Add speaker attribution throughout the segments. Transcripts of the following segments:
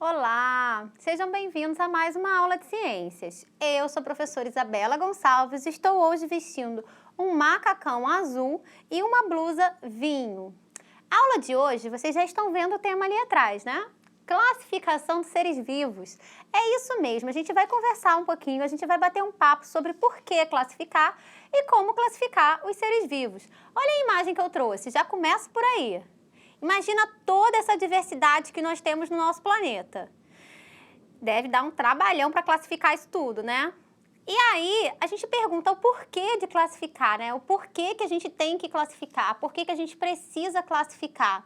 Speaker 1: Olá, sejam bem-vindos a mais uma aula de ciências. Eu sou a professora Isabela Gonçalves e estou hoje vestindo um macacão azul e uma blusa vinho. A aula de hoje, vocês já estão vendo o tema ali atrás, né? Classificação dos seres vivos. É isso mesmo, a gente vai conversar um pouquinho, a gente vai bater um papo sobre por que classificar e como classificar os seres vivos. Olha a imagem que eu trouxe, já começo por aí. Imagina toda essa diversidade que nós temos no nosso planeta. Deve dar um trabalhão para classificar isso tudo, né? E aí, a gente pergunta o porquê de classificar, né? O porquê que a gente tem que classificar, por que a gente precisa classificar.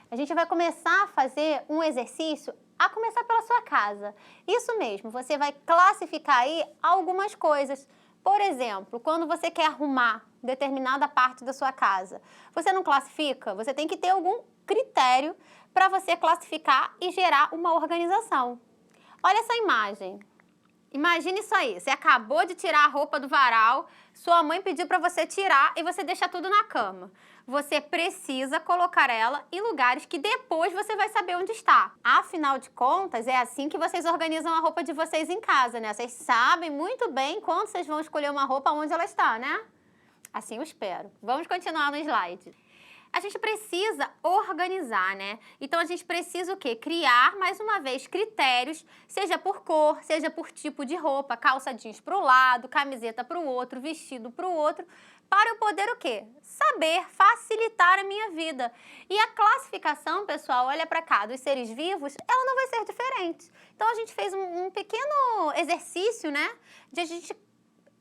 Speaker 1: A gente vai começar a fazer um exercício, a começar pela sua casa. Isso mesmo, você vai classificar aí algumas coisas. Por exemplo, quando você quer arrumar determinada parte da sua casa, você não classifica? Você tem que ter algum critério para você classificar e gerar uma organização. Olha essa imagem. Imagine isso aí, você acabou de tirar a roupa do varal, sua mãe pediu para você tirar e você deixa tudo na cama. Você precisa colocar ela em lugares que depois você vai saber onde está. Afinal de contas, é assim que vocês organizam a roupa de vocês em casa, né? Vocês sabem muito bem quando vocês vão escolher uma roupa onde ela está, né? Assim eu espero. Vamos continuar no slide. A gente precisa organizar, né? Então, a gente precisa o quê? Criar, mais uma vez, critérios, seja por cor, seja por tipo de roupa, calça jeans para o lado, camiseta para o outro, vestido para o outro, para eu poder o quê? Saber facilitar a minha vida. E a classificação, pessoal, olha para cá, dos seres vivos, ela não vai ser diferente. Então, a gente fez um pequeno exercício, né? De a gente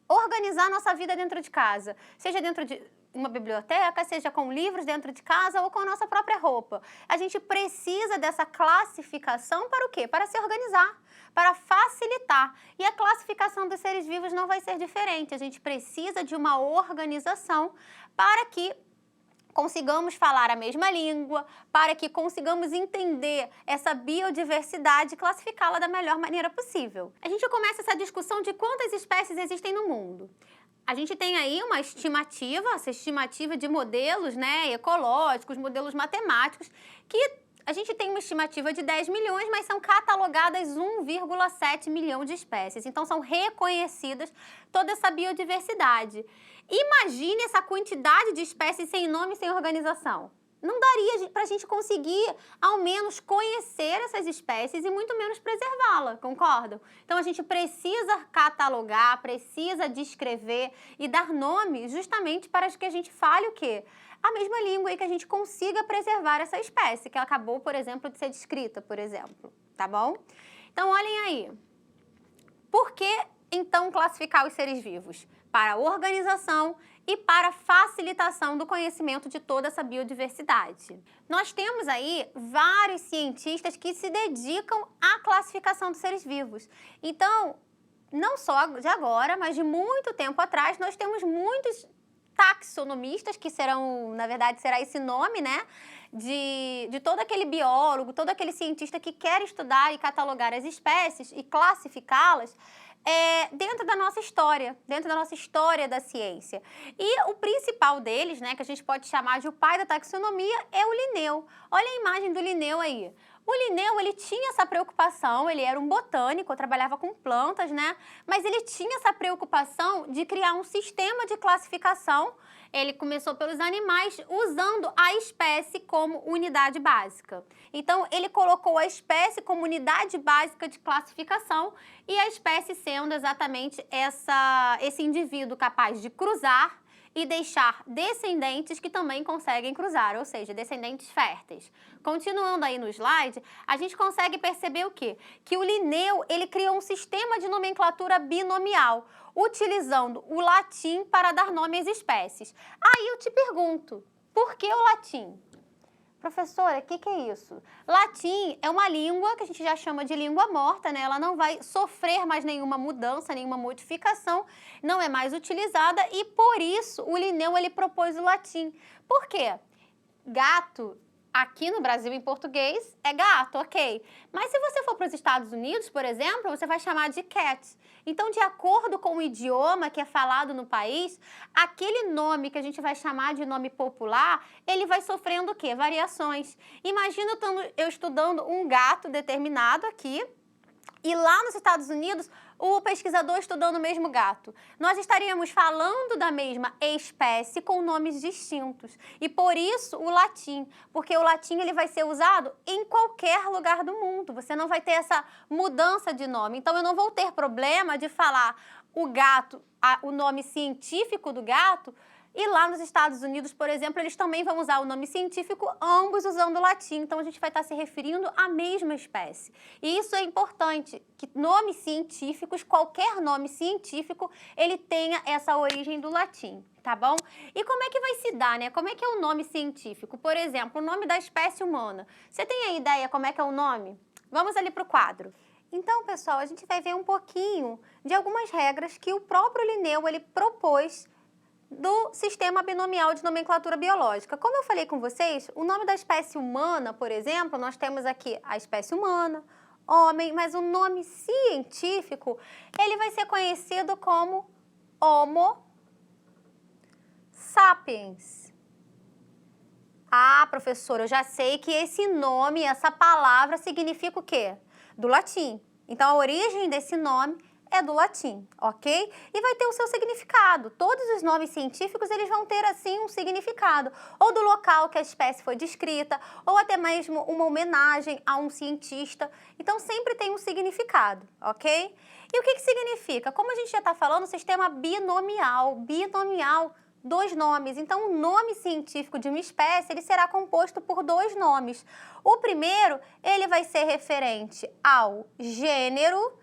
Speaker 1: organizar a nossa vida dentro de casa, seja dentro de uma biblioteca, seja com livros dentro de casa ou com a nossa própria roupa. A gente precisa dessa classificação para o quê? Para se organizar, para facilitar. E a classificação dos seres vivos não vai ser diferente. A gente precisa de uma organização para que consigamos falar a mesma língua, para que consigamos entender essa biodiversidade e classificá-la da melhor maneira possível. A gente começa essa discussão de quantas espécies existem no mundo. A gente tem aí uma estimativa, essa estimativa de modelos, né, ecológicos, modelos matemáticos, que a gente tem uma estimativa de 10 milhões, mas são catalogadas 1,7 milhão de espécies. Então, são reconhecidas toda essa biodiversidade. Imagine essa quantidade de espécies sem nome e sem organização. Não daria para a gente conseguir, ao menos, conhecer essas espécies e muito menos preservá-la, concordam? Então, a gente precisa catalogar, precisa descrever e dar nome justamente para que a gente fale o quê? A mesma língua e que a gente consiga preservar essa espécie, que acabou, por exemplo, de ser descrita, por exemplo, tá bom? Então, olhem aí. Por que, então, classificar os seres vivos? Para organização e para facilitação do conhecimento de toda essa biodiversidade. Nós temos aí vários cientistas que se dedicam à classificação dos seres vivos. Então, não só de agora, mas de muito tempo atrás, nós temos muitos taxonomistas, que serão, na verdade, será esse nome, né? De todo aquele biólogo, todo aquele cientista que quer estudar e catalogar as espécies e classificá-las, dentro da nossa história da ciência. E o principal deles, né, que a gente pode chamar de o pai da taxonomia, é o Linneu. Olha a imagem do Linneu aí. O Linneu, ele tinha essa preocupação, ele era um botânico, trabalhava com plantas, né? Mas ele tinha essa preocupação de criar um sistema de classificação. Ele começou pelos animais, usando a espécie como unidade básica. Então, ele colocou a espécie como unidade básica de classificação e a espécie sendo exatamente esse indivíduo capaz de cruzar e deixar descendentes que também conseguem cruzar, ou seja, descendentes férteis. Continuando aí no slide, a gente consegue perceber o quê? Que o Linneu, ele criou um sistema de nomenclatura binomial, utilizando o latim para dar nome às espécies. Aí eu te pergunto, por que o latim? Professora, o que é isso? Latim é uma língua que a gente já chama de língua morta, né? Ela não vai sofrer mais nenhuma mudança, nenhuma modificação, não é mais utilizada e por isso o Linneu ele propôs o latim. Por quê? Gato Aqui no Brasil, em português, é gato, ok. Mas se você for para os Estados Unidos, por exemplo, você vai chamar de cat. Então, de acordo com o idioma que é falado no país, aquele nome que a gente vai chamar de nome popular, ele vai sofrendo o quê? Variações. Imagina eu estudando um gato determinado aqui, e lá nos Estados Unidos, o pesquisador estudando o mesmo gato. Nós estaríamos falando da mesma espécie com nomes distintos. E por isso o latim, porque o latim ele vai ser usado em qualquer lugar do mundo. Você não vai ter essa mudança de nome. Então eu não vou ter problema de falar o gato, o nome científico do gato. E lá nos Estados Unidos, por exemplo, eles também vão usar o nome científico, ambos usando o latim. Então, a gente vai estar se referindo à mesma espécie. E isso é importante, que nomes científicos, qualquer nome científico, ele tenha essa origem do latim, tá bom? E como é que vai se dar, né? Como é que é o nome científico? Por exemplo, o nome da espécie humana. Você tem a ideia como é que é o nome? Vamos ali para o quadro. Então, pessoal, a gente vai ver um pouquinho de algumas regras que o próprio Linneu, ele propôs do sistema binomial de nomenclatura biológica. Como eu falei com vocês, o nome da espécie humana, por exemplo, nós temos aqui a espécie humana, homem, mas o nome científico, ele vai ser conhecido como Homo sapiens. Ah, professora, eu já sei que esse nome, essa palavra significa o quê? Do latim. Então, a origem desse nome é do latim, ok? E vai ter o seu significado. Todos os nomes científicos, eles vão ter, assim, um significado. Ou do local que a espécie foi descrita, ou até mesmo uma homenagem a um cientista. Então, sempre tem um significado, ok? E o que significa? Como a gente já está falando, o sistema binomial. Binomial, dois nomes. Então, o nome científico de uma espécie, ele será composto por dois nomes. O primeiro, ele vai ser referente ao gênero,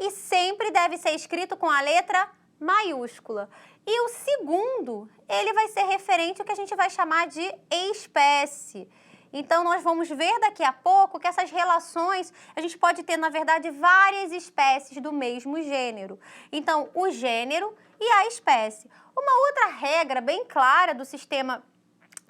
Speaker 1: e sempre deve ser escrito com a letra maiúscula. E o segundo, ele vai ser referente ao que a gente vai chamar de espécie. Então, nós vamos ver daqui a pouco que essas relações, a gente pode ter, na verdade, várias espécies do mesmo gênero. Então, o gênero e a espécie. Uma outra regra bem clara do sistema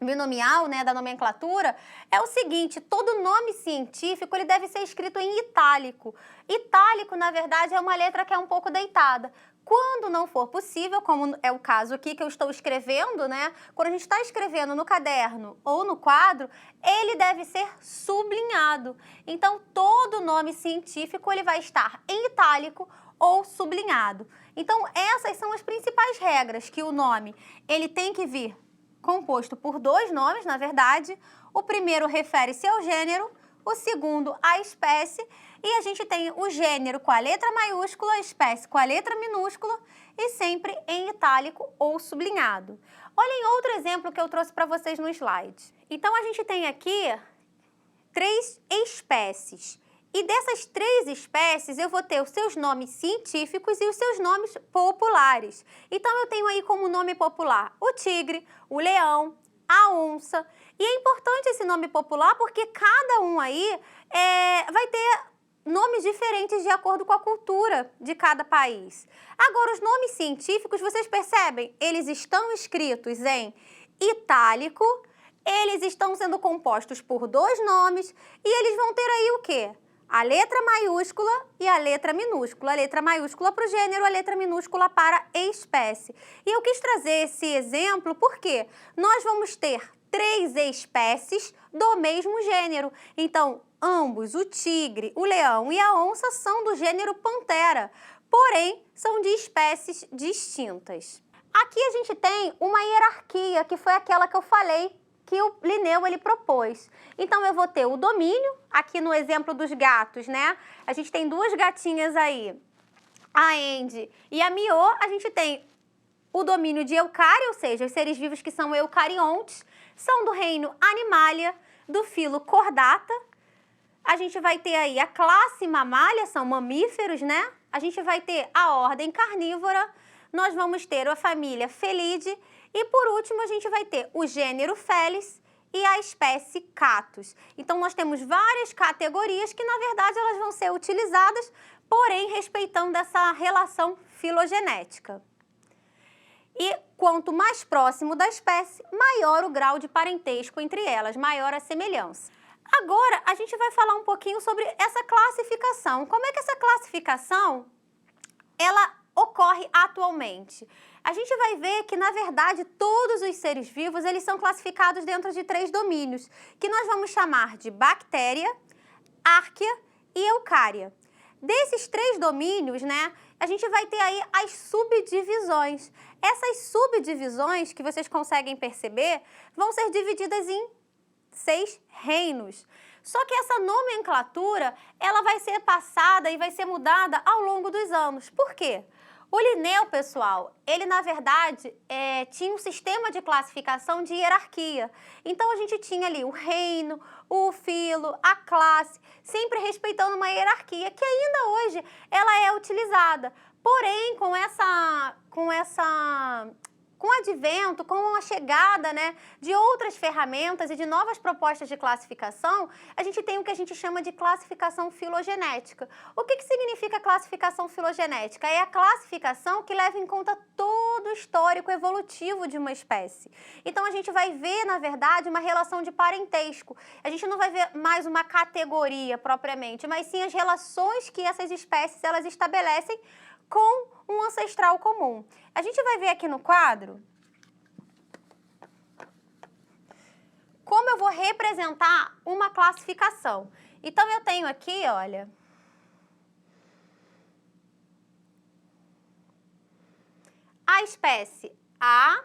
Speaker 1: binomial, né, da nomenclatura, é o seguinte: todo nome científico ele deve ser escrito em itálico. Itálico, na verdade, é uma letra que é um pouco deitada. Quando não for possível, como é o caso aqui que eu estou escrevendo, né, quando a gente está escrevendo no caderno ou no quadro, ele deve ser sublinhado. Então, todo nome científico ele vai estar em itálico ou sublinhado. Então, essas são as principais regras, que o nome ele tem que vir composto por dois nomes, na verdade. O primeiro refere-se ao gênero, o segundo à espécie, e a gente tem o gênero com a letra maiúscula, a espécie com a letra minúscula e sempre em itálico ou sublinhado. Olhem outro exemplo que eu trouxe para vocês no slide. Então, a gente tem aqui 3 espécies. E dessas 3 espécies, eu vou ter os seus nomes científicos e os seus nomes populares. Então, eu tenho aí como nome popular o tigre, o leão, a onça. E é importante esse nome popular porque cada um aí vai ter nomes diferentes de acordo com a cultura de cada país. Agora, os nomes científicos, vocês percebem? Eles estão escritos em itálico, eles estão sendo compostos por 2 nomes e eles vão ter aí o quê? A letra maiúscula e a letra minúscula. A letra maiúscula para o gênero, a letra minúscula para a espécie. E eu quis trazer esse exemplo porque nós vamos ter 3 espécies do mesmo gênero. Então, ambos, o tigre, o leão e a onça, são do gênero Panthera, porém, são de espécies distintas. Aqui a gente tem uma hierarquia, que foi aquela que eu falei, que o Linneu ele propôs. Então, eu vou ter o domínio, aqui no exemplo dos gatos, né? A gente tem 2 gatinhas aí, a Andy e a Mio. A gente tem o domínio de eucária, ou seja, os seres vivos que são eucariontes, são do reino Animalia, do filo Chordata. A gente vai ter aí a classe Mammalia, são mamíferos, né? A gente vai ter a ordem carnívora, nós vamos ter a família Felidae e, por último, a gente vai ter o gênero Felis e a espécie Catus. Então, nós temos várias categorias que, na verdade, elas vão ser utilizadas, porém, respeitando essa relação filogenética. E quanto mais próximo da espécie, maior o grau de parentesco entre elas, maior a semelhança. Agora, a gente vai falar um pouquinho sobre essa classificação. Como é que essa classificação, ela ocorre atualmente? A gente vai ver que, na verdade, todos os seres vivos, eles são classificados dentro de 3 domínios, que nós vamos chamar de bactéria, árquea e eucária. Desses 3 domínios, né, a gente vai ter aí as subdivisões. Essas subdivisões, que vocês conseguem perceber, vão ser divididas em 6 reinos. Só que essa nomenclatura, ela vai ser passada e vai ser mudada ao longo dos anos. Por quê? O Linneu, pessoal, ele na verdade tinha um sistema de classificação de hierarquia. Então a gente tinha ali o reino, o filo, a classe, sempre respeitando uma hierarquia que ainda hoje ela é utilizada. Porém, com o advento, com a chegada, né, de outras ferramentas e de novas propostas de classificação, a gente tem o que a gente chama de classificação filogenética. O que significa classificação filogenética? É a classificação que leva em conta todo o histórico evolutivo de uma espécie. Então, a gente vai ver, na verdade, uma relação de parentesco. A gente não vai ver mais uma categoria propriamente, mas sim as relações que essas espécies elas estabelecem com um ancestral comum. A gente vai ver aqui no quadro como eu vou representar uma classificação. Então, eu tenho aqui, olha, a espécie A,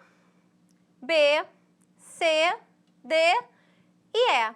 Speaker 1: B, C, D e E.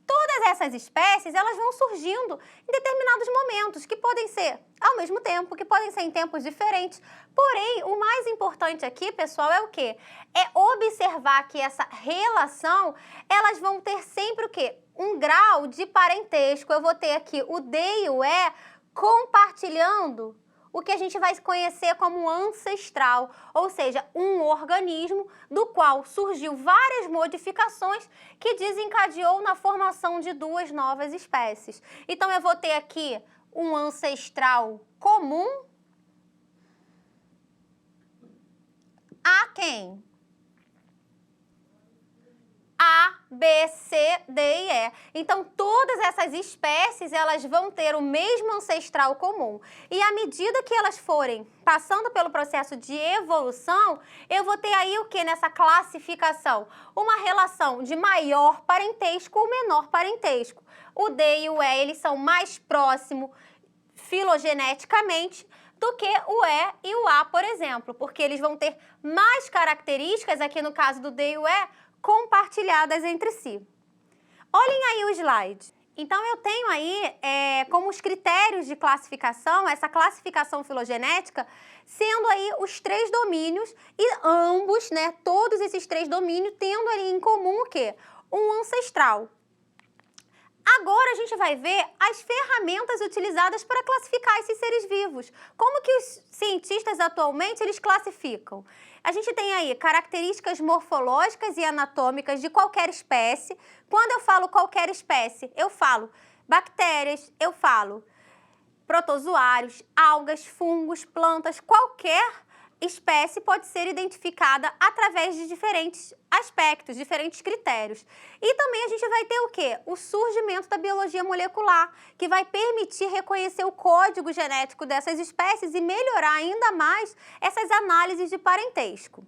Speaker 1: Todas essas espécies, elas vão surgindo em determinados momentos, que podem ser ao mesmo tempo, que podem ser em tempos diferentes. Porém, o mais importante aqui, pessoal, é o quê? É observar que essa relação, elas vão ter sempre o quê? Um grau de parentesco. Eu vou ter aqui o D e o E compartilhando o que a gente vai conhecer como ancestral, ou seja, um organismo do qual surgiu várias modificações que desencadeou na formação de 2 novas espécies. Então, eu vou ter aqui um ancestral comum a quem? A, B, C, D e E. Então, todas essas espécies, elas vão ter o mesmo ancestral comum. E à medida que elas forem passando pelo processo de evolução, eu vou ter aí o que nessa classificação? Uma relação de maior parentesco ou menor parentesco. O D e o E, eles são mais próximos filogeneticamente do que o E e o A, por exemplo, porque eles vão ter mais características, aqui no caso do D e o E, compartilhadas entre si. Olhem aí o slide. Então, eu tenho aí como os critérios de classificação, essa classificação filogenética, sendo aí os 3 domínios e ambos, né, todos esses 3 domínios, tendo ali em comum o quê? Um ancestral. Agora a gente vai ver as ferramentas utilizadas para classificar esses seres vivos. Como que os cientistas atualmente eles classificam? A gente tem aí características morfológicas e anatômicas de qualquer espécie. Quando eu falo qualquer espécie, eu falo bactérias, eu falo protozoários, algas, fungos, plantas, qualquer espécie pode ser identificada através de diferentes aspectos, diferentes critérios. E também a gente vai ter o quê? O surgimento da biologia molecular, que vai permitir reconhecer o código genético dessas espécies e melhorar ainda mais essas análises de parentesco.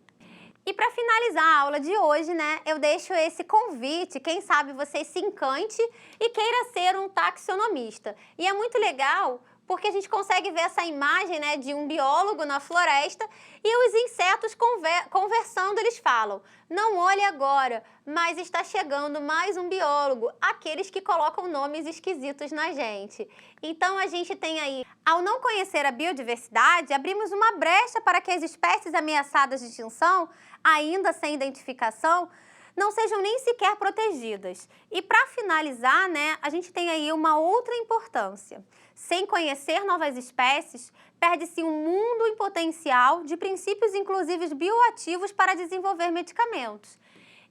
Speaker 1: E para finalizar a aula de hoje, né, eu deixo esse convite, quem sabe você se encante e queira ser um taxonomista. E é muito legal porque a gente consegue ver essa imagem, né, de um biólogo na floresta e os insetos conversando, eles falam: não olhe agora, mas está chegando mais um biólogo, aqueles que colocam nomes esquisitos na gente. Então, a gente tem aí, ao não conhecer a biodiversidade, abrimos uma brecha para que as espécies ameaçadas de extinção, ainda sem identificação, não sejam nem sequer protegidas. E para finalizar, né, a gente tem aí uma outra importância. Sem conhecer novas espécies, perde-se um mundo em potencial de princípios, inclusive bioativos, para desenvolver medicamentos.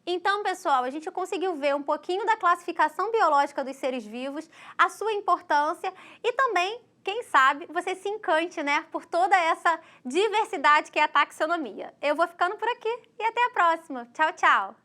Speaker 1: Então, pessoal, a gente conseguiu ver um pouquinho da classificação biológica dos seres vivos, a sua importância e também quem sabe você se encante, né, por toda essa diversidade que é a taxonomia. Eu vou ficando por aqui e até a próxima. Tchau, tchau!